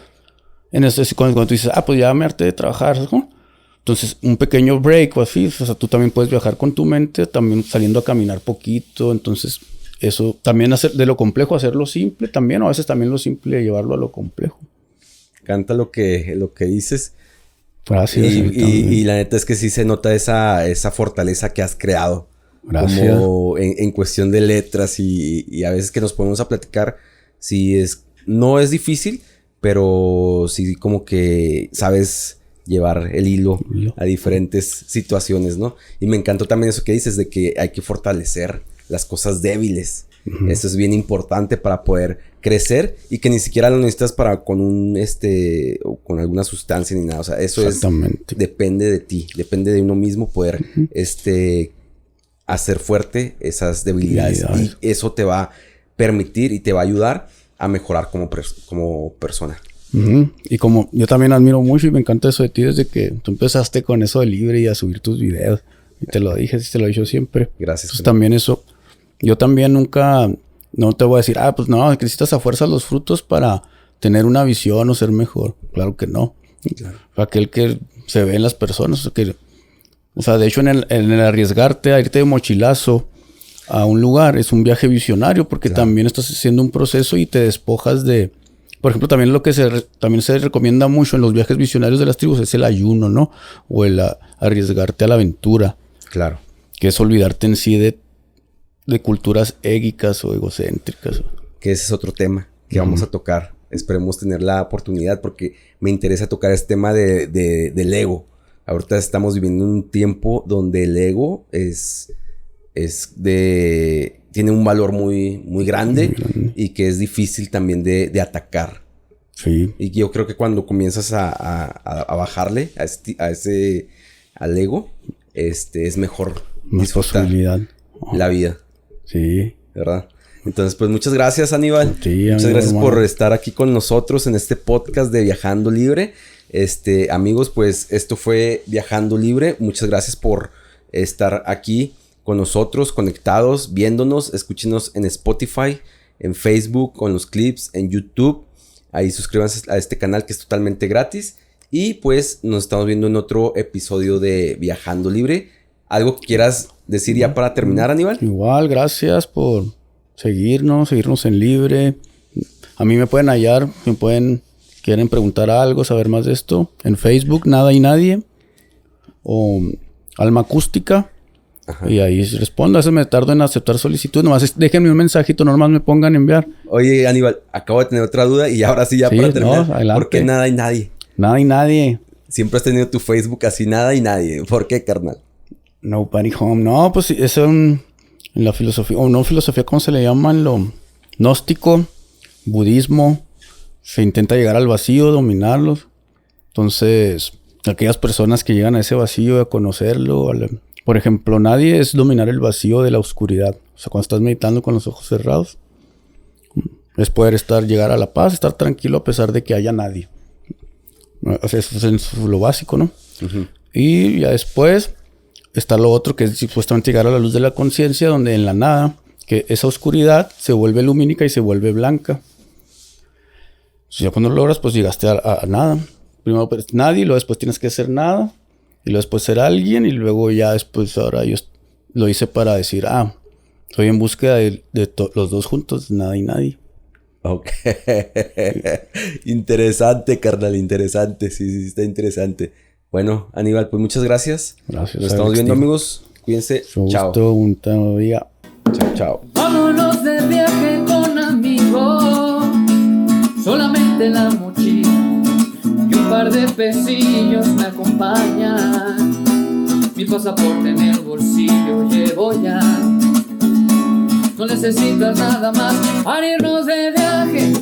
en eso, cuando tú dices, pues ya me harté de trabajar, ¿sabes? Entonces, un pequeño break o así, o sea, tú también puedes viajar con tu mente, también saliendo a caminar poquito. Entonces, eso también, hacer de lo complejo hacerlo simple también, o a veces también lo simple llevarlo a lo complejo. Canta lo que dices. Gracias. Y la neta es que sí se nota esa fortaleza que has creado. Gracias. Como en cuestión de letras y a veces que nos ponemos a platicar, sí no es difícil, pero sí como que sabes llevar el hilo a diferentes situaciones, ¿no? Y me encantó también eso que dices de que hay que fortalecer las cosas débiles. Eso es bien importante para poder crecer y que ni siquiera lo necesitas con o con alguna sustancia ni nada. O sea, eso depende de ti, depende de uno mismo poder hacer fuerte esas debilidades. Y eso te va a permitir y te va a ayudar a mejorar como persona. Y como yo también admiro mucho y me encanta eso de ti desde que tú empezaste con eso de libre y a subir tus videos. Y te lo dije, te lo he dicho siempre. Gracias. Entonces también eso, yo también nunca, no te voy a decir, pues no, necesitas a fuerza los frutos para tener una visión o ser mejor. Claro que no. Claro. Aquel que se ve en las personas, o sea, de hecho en el arriesgarte a irte de mochilazo a un lugar es un viaje visionario, porque también estás haciendo un proceso y te despojas de... Por ejemplo, también lo que también se recomienda mucho en los viajes visionarios de las tribus es el ayuno, ¿no? O el arriesgarte a la aventura. Claro. Que es olvidarte en sí de culturas égicas o egocéntricas. Que ese es otro tema que vamos a tocar. Esperemos tener la oportunidad porque me interesa tocar este tema del ego. Ahorita estamos viviendo un tiempo donde el ego tiene un valor muy, muy grande y que es difícil también de atacar. Sí. Y yo creo que cuando comienzas a bajarle al ego, es mejor Más disfrutar posibilidad. la vida. Sí. ¿Verdad? Entonces, pues muchas gracias, Aníbal. Sí, muchas amigo, gracias hermano. por estar aquí con nosotros en este podcast de Viajando Libre. Amigos, pues esto fue Viajando Libre. Muchas gracias por estar aquí con nosotros, conectados, viéndonos. Escúchenos en Spotify, en Facebook, con los clips, en YouTube. Ahí suscríbanse a este canal que es totalmente gratis. Y pues nos estamos viendo en otro episodio de Viajando Libre. ¿Algo que quieras decir ya para terminar, Aníbal? Igual, gracias por seguirnos en Libre. A mí me pueden hallar, quieren preguntar algo, saber más de esto. En Facebook, Nada y Nadie. O Alma Acústica. Ajá. Y ahí respondo. A veces me tardo en aceptar solicitud. Nomás déjenme un mensajito, nomás me pongan a enviar. Oye, Aníbal, acabo de tener otra duda y ahora sí ya para terminar. No, adelante. ¿Por qué Nada y Nadie? Nada y Nadie. Siempre has tenido tu Facebook así, Nada y Nadie. ¿Por qué, carnal? Nobody home. No, pues eso en la filosofía, o no filosofía, ¿cómo se le llama? En lo gnóstico, budismo, se intenta llegar al vacío, dominarlos. Entonces, aquellas personas que llegan a ese vacío, a conocerlo, por ejemplo, nadie es dominar el vacío de la oscuridad. O sea, cuando estás meditando con los ojos cerrados, es poder llegar a la paz, estar tranquilo a pesar de que haya nadie. O sea, eso es lo básico, ¿no? Uh-huh. Y ya después está lo otro, que es supuestamente llegar a la luz de la conciencia, donde en la nada, que esa oscuridad se vuelve lumínica y se vuelve blanca. Entonces, ya cuando lo logras, pues llegaste a nada. Primero pues, nadie, y luego después tienes que ser nada, y luego después ser alguien, y luego ya después, ahora yo lo hice para decir, estoy en búsqueda de los dos juntos, nada y nadie. Ok. Interesante, carnal, interesante. Sí, está interesante. Bueno, Aníbal, pues muchas gracias. Gracias. Nos estamos viendo, amigos. Cuídense. Chao. Un día. Chao, chao. Vámonos de viaje con amigos. Solamente la mochila y un par de pesillos me acompañan. Mi pasaporte en el bolsillo llevo ya. No necesitas nada más para irnos de viaje.